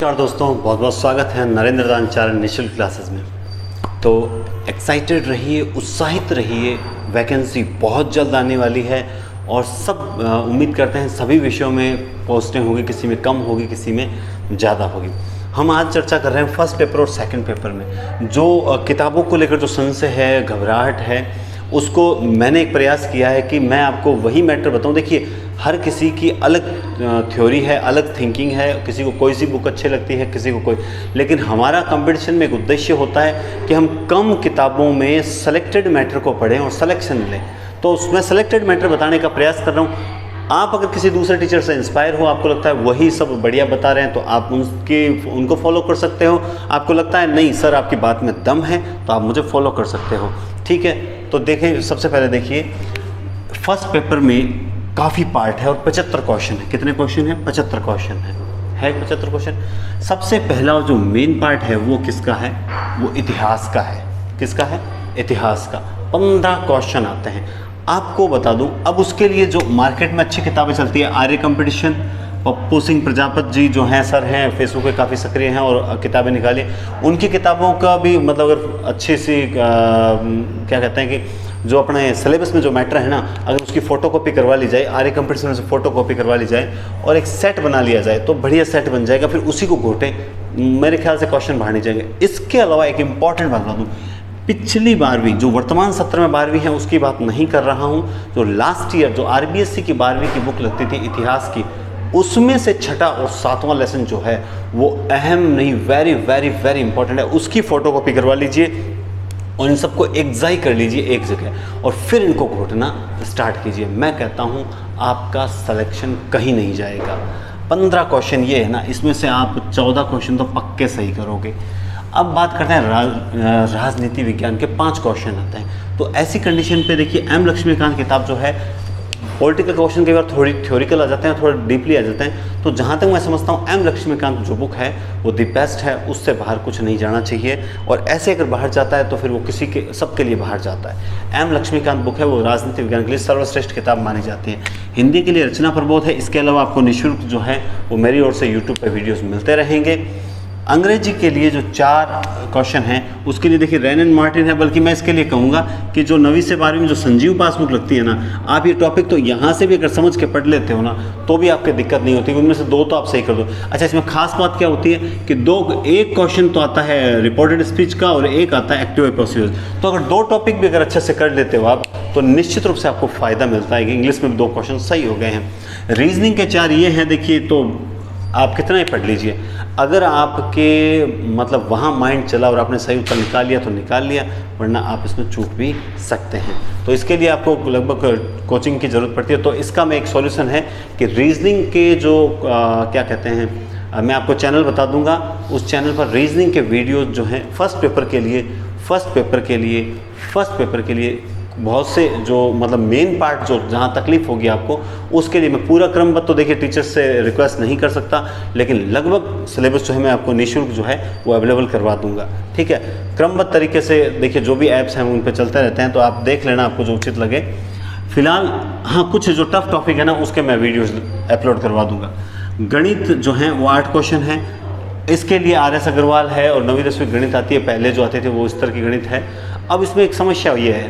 नमस्कार दोस्तों, बहुत बहुत स्वागत है नरेंद्र दान चारण निःशुल्क क्लासेस में। तो एक्साइटेड रहिए, उत्साहित रहिए, वैकेंसी बहुत जल्द आने वाली है और सब उम्मीद करते हैं सभी विषयों में पोस्टें होगी, किसी में कम होगी, किसी में ज़्यादा होगी। हम आज चर्चा कर रहे हैं फर्स्ट पेपर और सेकंड पेपर में जो किताबों को लेकर जो संशय है, घबराहट है, उसको मैंने एक प्रयास किया है कि मैं आपको वही मैटर बताऊं। देखिए, हर किसी की अलग थ्योरी है, अलग थिंकिंग है, किसी को कोई सी बुक अच्छी लगती है, किसी को कोई, लेकिन हमारा कंपटीशन में एक उद्देश्य होता है कि हम कम किताबों में सेलेक्टेड मैटर को पढ़ें और सिलेक्शन लें। तो उसमें सेलेक्टेड मैटर बताने का प्रयास कर रहा हूँ। आप अगर किसी दूसरे टीचर से इंस्पायर हो, आपको लगता है वही सब बढ़िया बता रहे हैं, तो आप उनको फॉलो कर सकते हो। आपको लगता है नहीं सर आपकी बात में दम है, तो आप मुझे फॉलो कर सकते हो। ठीक है, तो देखें, सबसे पहले देखिए फर्स्ट पेपर में काफ़ी पार्ट है और 75 क्वेश्चन है। कितने क्वेश्चन है? 75 क्वेश्चन है 75 क्वेश्चन। सबसे पहला जो मेन पार्ट है वो किसका है? वो इतिहास का है। किसका है? इतिहास का। 15 क्वेश्चन आते हैं। आपको बता दूं, अब उसके लिए जो मार्केट में अच्छी किताबें चलती है, आर्य कंपटीशन, पप्पू सिंह प्रजापत जी जो हैं सर हैं, फेसबुक पे काफ़ी सक्रिय हैं और किताबें निकाली, उनकी किताबों का भी मतलब अगर अच्छी सी क्या कहते हैं कि जो अपने सिलेबस में जो मैटर है ना, अगर उसकी फ़ोटोकॉपी करवा ली जाए, आर्य कंपटीशन से फ़ोटोकॉपी करवा ली जाए और एक सेट बना लिया जाए तो बढ़िया सेट बन जाएगा। फिर उसी को घोटें, मेरे ख्याल से क्वेश्चन बाहर नहीं जाएंगे। इसके अलावा एक इम्पॉर्टेंट बात बता दूँ, पिछली 12वीं जो वर्तमान सत्र में 12वीं है उसकी बात नहीं कर रहा हूँ, जो लास्ट ईयर जो आरबीएससी की 12वीं की बुक लगती थी इतिहास की, उसमें से छठा और सातवां लेसन जो है वो अहम नहीं, वेरी वेरी वेरी इंपॉर्टेंट है। उसकी फ़ोटोकॉपी करवा लीजिए और इन सबको एग्जाई कर लीजिए एक जगह और फिर इनको घोटना स्टार्ट कीजिए। मैं कहता हूँ आपका सिलेक्शन कहीं नहीं जाएगा। 15 क्वेश्चन ये है ना, इसमें से आप 14 क्वेश्चन तो पक्के सही करोगे। अब बात करते हैं राजनीति विज्ञान के 5 क्वेश्चन आते हैं। तो ऐसी कंडीशन पे देखिए, एम लक्ष्मीकांत किताब जो है, पॉलिटिकल क्वेश्चन कई बार थोड़ी थ्योरिकल आ जाते हैं, थोड़ा डीपली आ जाते हैं। तो जहाँ तक मैं समझता हूँ एम लक्ष्मीकांत जो बुक है वो द बेस्ट है, उससे बाहर कुछ नहीं जाना चाहिए। और ऐसे अगर बाहर जाता है तो फिर वो किसी के सबके लिए बाहर जाता है। एम लक्ष्मीकांत बुक है वो राजनीति विज्ञान के लिए सर्वश्रेष्ठ किताब मानी जाती है। हिंदी के लिए रचना प्रबोध है। इसके अलावा आपको निःशुल्क जो है वो मेरी ओर से यूट्यूब पर वीडियोज़ मिलते रहेंगे। अंग्रेजी के लिए जो 4 क्वेश्चन हैं उसके लिए देखिए रैन एंड मार्टिन है, बल्कि मैं इसके लिए कहूँगा कि जो 9वीं से 12वीं में जो संजीव पासबुक लगती है ना, आप ये टॉपिक तो यहाँ से भी अगर समझ के पढ़ लेते हो ना तो भी आपके दिक्कत नहीं होती। उनमें से 2 तो आप सही कर दो। अच्छा, इसमें खास बात क्या होती है कि एक क्वेश्चन तो आता है रिपोर्टेड स्पीच का और एक आता है एक्टिव प्रोसीजर। तो अगर 2 टॉपिक भी अगर अच्छे से कर लेते हो आप तो निश्चित रूप से आपको फ़ायदा मिलता है कि इंग्लिश में 2 क्वेश्चन सही हो गए हैं। रीजनिंग के 4 ये हैं, देखिए तो आप कितना ही पढ़ लीजिए, अगर आपके मतलब वहाँ माइंड चला और आपने सही उत्तर निकाल लिया तो निकाल लिया, वरना आप इसमें चूक भी सकते हैं। तो इसके लिए आपको लगभग कोचिंग की ज़रूरत पड़ती है। तो इसका मैं एक सॉल्यूशन है कि रीजनिंग के जो क्या कहते हैं, मैं आपको चैनल बता दूंगा, उस चैनल पर रीजनिंग के वीडियोज़ जो हैं फर्स्ट पेपर के लिए बहुत से जो मतलब मेन पार्ट जो जहाँ तकलीफ होगी आपको, उसके लिए मैं पूरा क्रमबद्ध तो देखिए टीचर से रिक्वेस्ट नहीं कर सकता, लेकिन लगभग सिलेबस जो है मैं आपको निःशुल्क जो है वो अवेलेबल करवा दूंगा। ठीक है, क्रमबद्ध तरीके से देखिए, जो भी ऐप्स हैं उन पर चलते रहते हैं, तो आप देख लेना आपको जो उचित लगे। फिलहाल हाँ, कुछ जो टफ टॉपिक है ना उसके मैं वीडियोज़ अपलोड करवा दूँगा। गणित जो है वो 8 क्वेश्चन है। इसके लिए RS अग्रवाल है और 9वीं 10वीं गणित आती है, पहले जो आते थे वो इस तरह की गणित है। अब इसमें एक समस्या ये है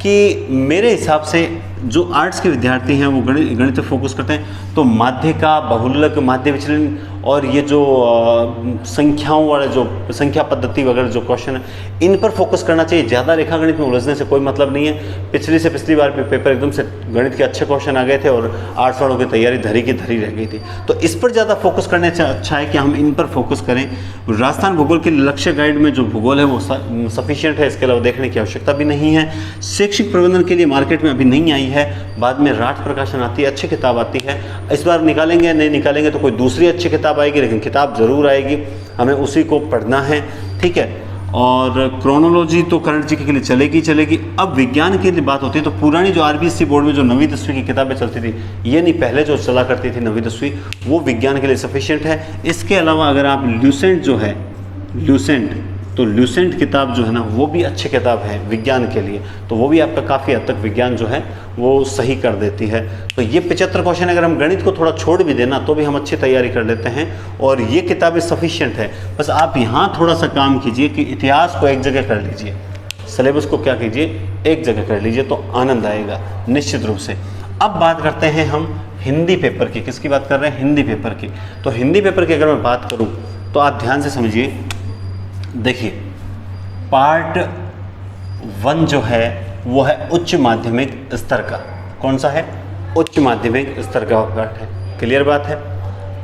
कि मेरे हिसाब से जो आर्ट्स के विद्यार्थी हैं वो गणित पे फोकस करते हैं, तो माध्य का, बहुलक, माध्य विचलन और ये जो संख्याओं वाले जो संख्या पद्धति वगैरह जो क्वेश्चन है, इन पर फोकस करना चाहिए। ज़्यादा रेखा गणित में उलझने से कोई मतलब नहीं है। पिछली बार पेपर एकदम से गणित के अच्छे क्वेश्चन आ गए थे और आर्ट्स वालों की तैयारी धरी की धरी रह गई थी। तो इस पर ज़्यादा फोकस करने से अच्छा है कि हम इन पर फोकस करें। राजस्थान भूगोल के लक्ष्य गाइड में जो भूगोल है वो सफिशिएंट है, इसके अलावा देखने की आवश्यकता भी नहीं है। शैक्षिक प्रबंधन के लिए मार्केट में अभी नहीं आई है, बाद में राठ प्रकाशन आती है, अच्छी किताब आती है। इस बार निकालेंगे नहीं निकालेंगे तो कोई दूसरी अच्छी किताब आएगी, लेकिन किताब ज़रूर आएगी, हमें उसी को पढ़ना है। ठीक है, और क्रोनोलॉजी तो करंट जीके के लिए चलेगी। अब विज्ञान की बात होती है तो पुरानी जो आरबीएससी बोर्ड में जो 9वीं 10वीं की किताबें चलती थी, ये नहीं पहले जो चला करती थी 9वीं 10वीं, वो विज्ञान के लिए सफिशिएंट है। इसके अलावा अगर आप ल्यूसेंट जो है, ल्यूसेंट तो ल्यूसेंट किताब जो है ना वो भी अच्छी किताब है विज्ञान के लिए, तो वो भी आपका काफ़ी हद तक विज्ञान जो है वो सही कर देती है। तो ये 75 क्वेश्चन अगर हम गणित को थोड़ा छोड़ भी देना तो भी हम अच्छी तैयारी कर लेते हैं, और ये किताबें सफिशिएंट है। बस आप यहाँ थोड़ा सा काम कीजिए कि इतिहास को एक जगह कर लीजिए, सिलेबस को क्या कीजिए एक जगह कर लीजिए, तो आनंद आएगा निश्चित रूप से। अब बात करते हैं हम हिंदी पेपर की। किसकी बात कर रहे हैं? हिंदी पेपर की। तो हिंदी पेपर की अगर मैं बात करूं तो आप ध्यान से समझिए। देखिए, पार्ट 1 जो है वो है उच्च माध्यमिक स्तर का। कौन सा है? उच्च माध्यमिक स्तर का पार्ट है। क्लियर बात है।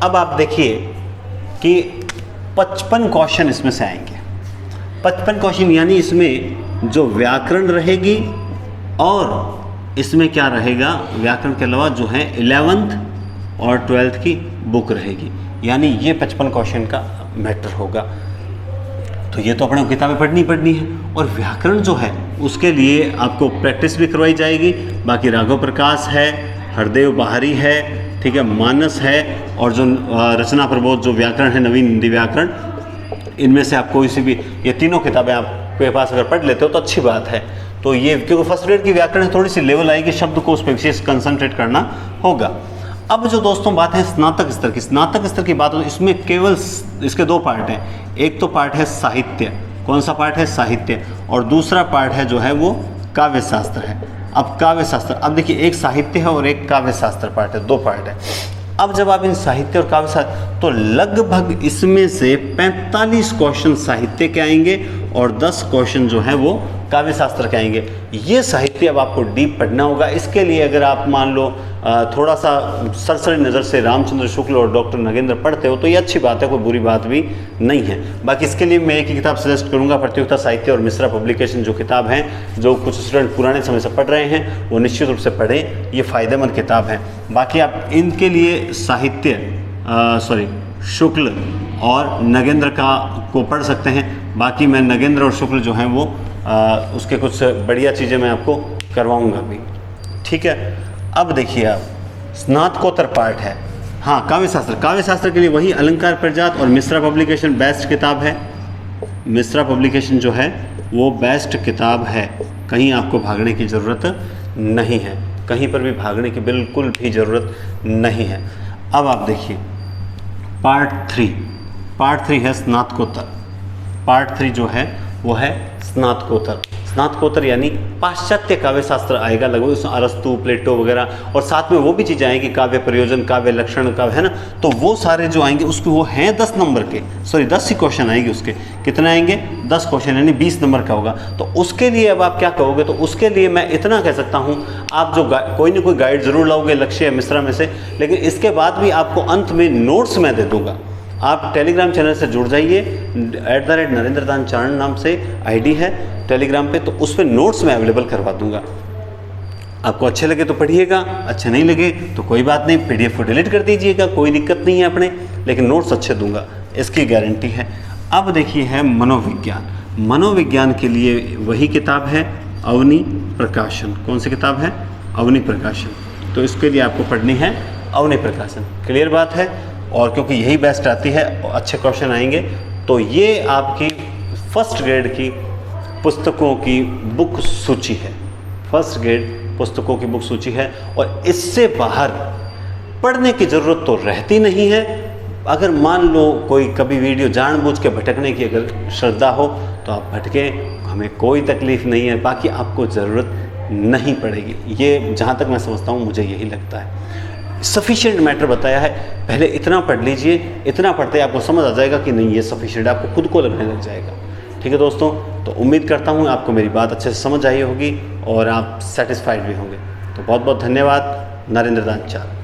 अब आप देखिए कि 55 क्वेश्चन इसमें से आएंगे। 55 क्वेश्चन यानी इसमें जो व्याकरण रहेगी और इसमें क्या रहेगा, व्याकरण के अलावा जो है 11th और 12th की बुक रहेगी, यानी ये 55 क्वेश्चन का मैटर होगा। तो ये तो अपने किताबें पढ़नी है। और व्याकरण जो है उसके लिए आपको प्रैक्टिस भी करवाई जाएगी। बाकी राघव प्रकाश है, हरदेव बाहरी है, ठीक है, मानस है, और जो रचना प्रबोध जो व्याकरण है, नवीन हिंदी व्याकरण, इनमें से आप कोई सी भी ये तीनों किताबें आपके पास अगर पढ़ लेते हो तो अच्छी बात है। तो ये क्योंकि फर्स्ट ग्रेड की व्याकरण है, थोड़ी सी लेवल आएगी, शब्द को उस पर विशेष कंसंट्रेट करना होगा। अब जो दोस्तों बात है स्नातक स्तर की, स्नातक स्तर की बात हो, इसमें केवल इसके 2 पार्ट हैं। एक तो पार्ट है साहित्य। कौन सा पार्ट है? साहित्य। और दूसरा पार्ट है जो है वो काव्य शास्त्र है। अब काव्य शास्त्र, अब देखिए एक साहित्य है और एक काव्य शास्त्र पार्ट है, 2 पार्ट है। अब जब आप इन साहित्य और काव्य शास्त्र, तो लगभग इसमें से 45 क्वेश्चन साहित्य के आएंगे और 10 क्वेश्चन जो है वो काव्य शास्त्र के आएंगे। ये साहित्य अब आपको डीप पढ़ना होगा। इसके लिए अगर आप मान लो थोड़ा सा सरसरी नज़र से रामचंद्र शुक्ल और डॉक्टर नगेंद्र पढ़ते हो तो ये अच्छी बात है, कोई बुरी बात भी नहीं है। बाकी इसके लिए मैं एक ही किताब सजेस्ट करूंगा, प्रतियोगिता साहित्य और मिश्रा पब्लिकेशन जो किताब है, जो कुछ स्टूडेंट पुराने समय से पढ़ रहे हैं वो निश्चित रूप से पढ़ें, ये फ़ायदेमंद किताब है। बाकी आप इनके लिए साहित्य शुक्ल और नगेंद्र को पढ़ सकते हैं। बाकी मैं नगेंद्र और शुक्ल जो हैं वो उसके कुछ बढ़िया चीज़ें मैं आपको करवाऊंगा भी, ठीक है। अब देखिए आप स्नातकोत्तर पार्ट है, हाँ काव्य शास्त्र के लिए वही अलंकार परिजात और मिश्रा पब्लिकेशन बेस्ट किताब है। मिश्रा पब्लिकेशन जो है वो बेस्ट किताब है, कहीं आपको भागने की ज़रूरत नहीं है, कहीं पर भी भागने की बिल्कुल भी ज़रूरत नहीं है। अब आप देखिए पार्ट 3 है स्नातकोत्तर। पार्ट 3 जो है वो है स्नातकोत्तर यानी पाश्चात्य काव्य शास्त्र आएगा, लगभग उसमें अरस्तु, प्लेटो वगैरह, और साथ में वो भी चीज़ें आएंगी, काव्य प्रयोजन, काव्य लक्षण, काव्य, है ना। तो वो सारे जो आएंगे उसके वो हैं 10 नंबर के, 10 ही क्वेश्चन आएंगे उसके। कितने आएंगे? 10 क्वेश्चन, यानी 20 नंबर का होगा। तो उसके लिए अब आप क्या कहोगे? तो उसके लिए मैं इतना कह सकता हूँ, आप जो कोई ना कोई गाइड ज़रूर लाओगे लक्ष्य या मिश्रा में से, लेकिन इसके बाद भी आपको अंत में नोट्स मैं दे दूँगा। आप टेलीग्राम चैनल से जुड़ जाइए, @नरेंद्रदान चारण नाम से आईडी है टेलीग्राम पे, तो उस पर नोट्स मैं अवेलेबल करवा दूंगा। आपको अच्छे लगे तो पढ़िएगा, अच्छे नहीं लगे तो कोई बात नहीं, PDF को डिलीट कर दीजिएगा, कोई दिक्कत नहीं है अपने, लेकिन नोट्स अच्छे दूंगा, इसकी गारंटी है। अब देखिए है मनोविज्ञान के लिए वही किताब है अवनी प्रकाशन। कौन सी किताब है? अवनी प्रकाशन। तो इसके लिए आपको पढ़नी है अवनी प्रकाशन। क्लियर बात है। और क्योंकि यही बेस्ट आती है, अच्छे क्वेश्चन आएंगे, तो ये आपकी फर्स्ट ग्रेड की पुस्तकों की बुक सूची है। फर्स्ट ग्रेड पुस्तकों की बुक सूची है, और इससे बाहर पढ़ने की ज़रूरत तो रहती नहीं है। अगर मान लो कोई कभी वीडियो जानबूझ के भटकने की अगर श्रद्धा हो तो आप भटके, हमें कोई तकलीफ़ नहीं है, बाकी आपको ज़रूरत नहीं पड़ेगी। ये जहाँ तक मैं समझता हूँ, मुझे यही लगता है। सफिशिएंट मैटर बताया है, पहले इतना पढ़ लीजिए, इतना पढ़ते आपको समझ आ जाएगा कि नहीं ये सफिशिएंट, आपको खुद को लगने लग जाएगा। ठीक है दोस्तों, तो उम्मीद करता हूँ आपको मेरी बात अच्छे से समझ आई होगी और आप सेटिस्फाइड भी होंगे। तो बहुत बहुत धन्यवाद। नरेंद्र दान चारण।